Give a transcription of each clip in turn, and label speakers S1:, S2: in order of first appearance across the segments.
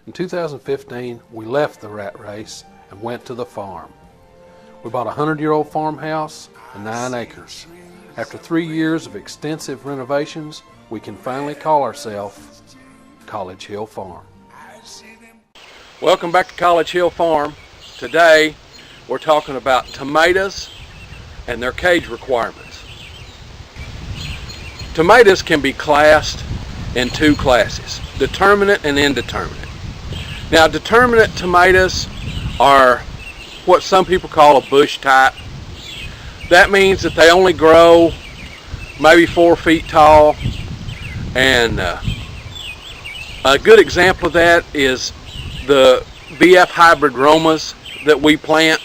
S1: In 2015, we left the rat race and went to the farm. We bought a 100-year-old farmhouse and 9 acres. After 3 years of extensive renovations, we can finally call ourselves College Hill Farm. Welcome back to College Hill Farm. Today, we're talking about tomatoes and their cage requirements. Tomatoes can be classed in 2 classes, determinate and indeterminate. Now, determinate tomatoes are what some people call a bush type. That means that they only grow maybe 4 feet tall, and a good example of that is the BF hybrid Romas that we plant.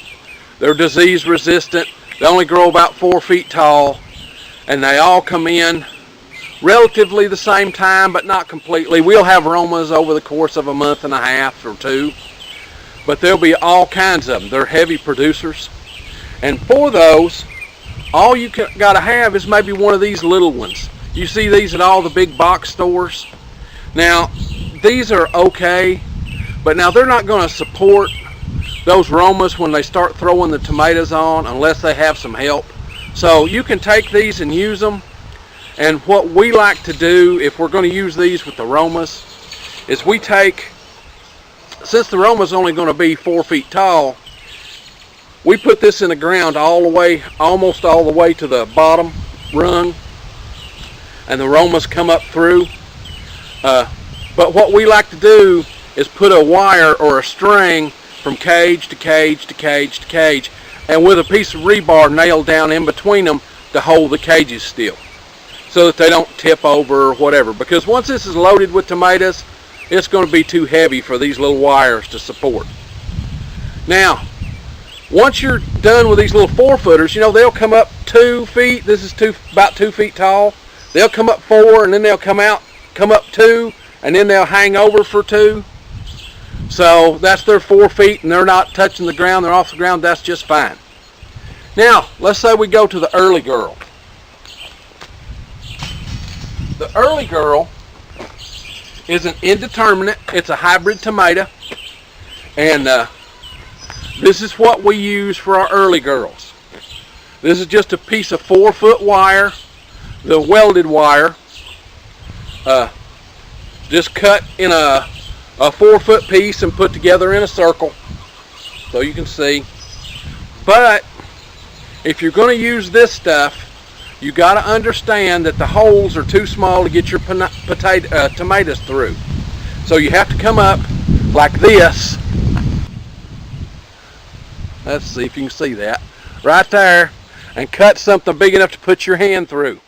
S1: They're disease resistant, they only grow about 4 feet tall, and they all come in relatively the same time, but not completely. We'll have Romas over the course of a month and a half or 2, but there'll be all kinds of them. They're heavy producers, and for those, all you got to have is maybe one of these little ones. You see these at all the big box stores. Now, these are okay, but now they're not going to support those Romas when they start throwing the tomatoes on unless they have some help. So you can take these and use them. And what we like to do, if we're going to use these with the Romas, is we take, since the Roma's only going to be 4 feet tall, we put this in the ground all the way, almost all the way to the bottom rung, and the Romas come up through. But what we like to do is put a wire or a string from cage to cage to cage to cage, and with a piece of rebar nailed down in between them to hold the cages still, so that they don't tip over or whatever. Because once this is loaded with tomatoes, it's going to be too heavy for these little wires to support. Now, once you're done with these little 4-footers, you know, they'll come up 2 feet. This is about 2 feet tall. They'll come up 4, and then they'll come up 2, and then they'll hang over for 2. So that's their 4 feet, and they're not touching the ground. They're off the ground. That's just fine. Now, let's say we go to the early girl. The early girl is an indeterminate. It's a hybrid tomato, and this is what we use for our early girls. This is just a piece of 4-foot wire, the welded wire, just cut in a 4-foot piece and put together in a circle so you can see. But if you're going to use this stuff, you got to understand that the holes are too small to get your tomatoes through. So you have to come up like this. Let's see if you can see that. Right there. And cut something big enough to put your hand through.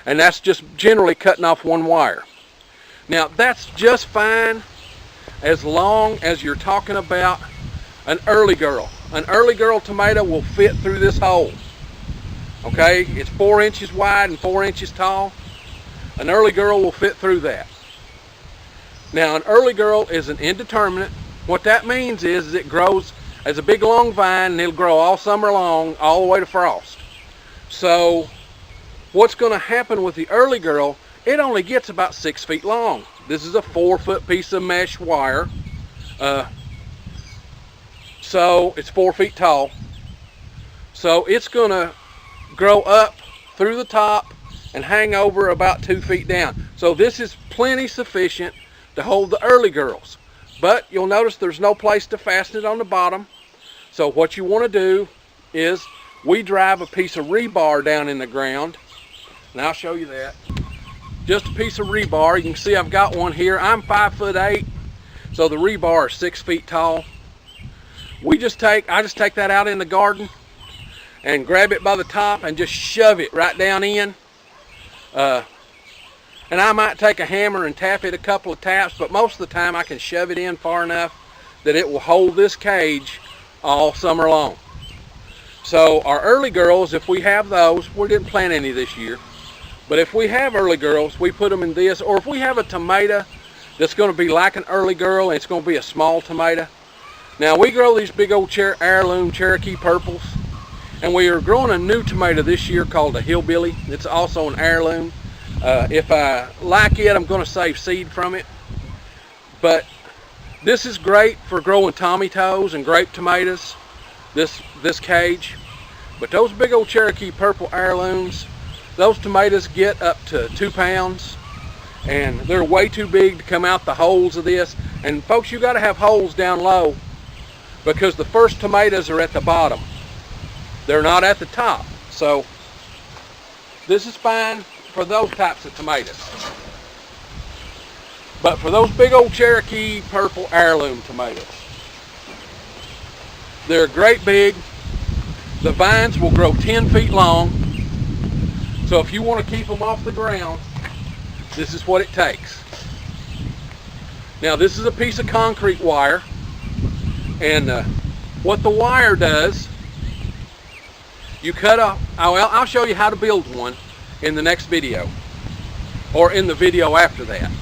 S1: And that's just generally cutting off 1 wire. Now, that's just fine as long as you're talking about an early girl. An early girl tomato will fit through this hole. Okay, it's 4 inches wide and 4 inches tall. An early girl will fit through that. Now, an early girl is an indeterminate. What that means is it grows as a big long vine, and it'll grow all summer long, all the way to frost. So, what's going to happen with the early girl, it only gets about 6 feet long. This is a 4-foot piece of mesh wire. So, it's 4 feet tall. So, it's going to grow up through the top and hang over about 2 feet down. So this is plenty sufficient to hold the early girls. But you'll notice there's no place to fasten it on the bottom. So what you want to do is we drive a piece of rebar down in the ground, and I'll show you that. Just a piece of rebar. You can see I've got one here. I'm 5'8", so the rebar is 6 feet tall. I just take that out in the garden and grab it by the top and just shove it right down in. And I might take a hammer and tap it a couple of taps, but most of the time I can shove it in far enough that it will hold this cage all summer long. So our early girls, if we have those, we didn't plant any this year, but if we have early girls, we put them in this. Or if we have a tomato that's going to be like an early girl and it's going to be a small tomato. Now, we grow these big old heirloom Cherokee purples. And we are growing a new tomato this year called a hillbilly. It's also an heirloom. If I like it, I'm going to save seed from it. But This is great for growing tomatoes and grape tomatoes, this cage. But those big old Cherokee Purple heirlooms, those tomatoes get up to 2 pounds, and they're way too big to come out the holes of this. And folks, you got to have holes down low, because the first tomatoes are at the bottom. They're not at the top. So this is fine for those types of tomatoes. But for those big old Cherokee Purple heirloom tomatoes, they're great big. The vines will grow 10 feet long. So if you want to keep them off the ground, this is what it takes. Now this is a piece of concrete wire, and what the wire does, you cut off, I'll show you how to build one in the next video, or in the video after that.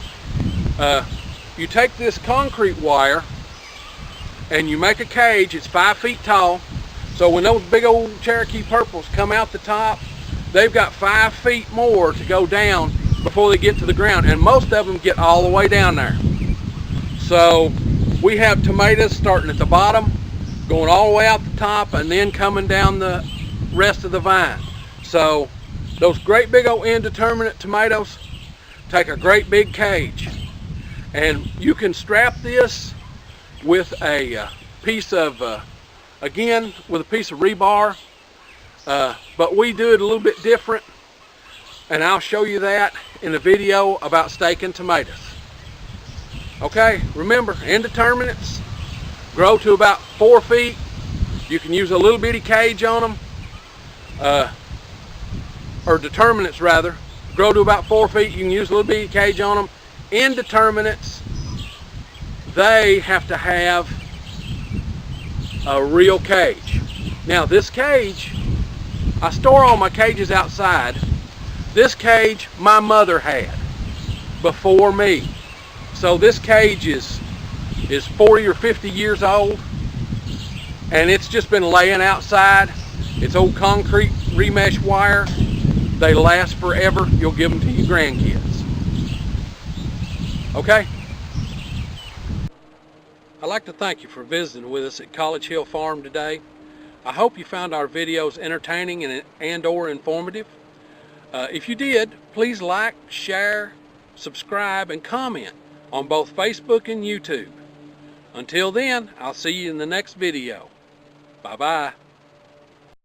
S1: You take this concrete wire and you make a cage. It's 5 feet tall. So when those big old Cherokee Purples come out the top, they've got 5 feet more to go down before they get to the ground, and most of them get all the way down there. So we have tomatoes starting at the bottom, going all the way out the top, and then coming down the rest of the vine. So those great big old indeterminate tomatoes take a great big cage, and you can strap this with a piece of again, with a piece of rebar, but we do it a little bit different, and I'll show you that in a video about staking tomatoes. Okay, remember, indeterminates grow to about 4 feet. You can use a little bitty cage on them, or determinates rather, grow to about 4 feet. You can use a little bitty cage on them. Indeterminates, they have to have a real cage. Now this cage, I store all my cages outside. This cage my mother had before me. So this cage is 40 or 50 years old, and it's just been laying outside. It's old concrete remesh wire. They last forever. You'll give them to your grandkids. Okay? I'd like to thank you for visiting with us at College Hill Farm today. I hope you found our videos entertaining and or informative. If you did, please like, share, subscribe, and comment on both Facebook and YouTube. Until then, I'll see you in the next video. Bye-bye.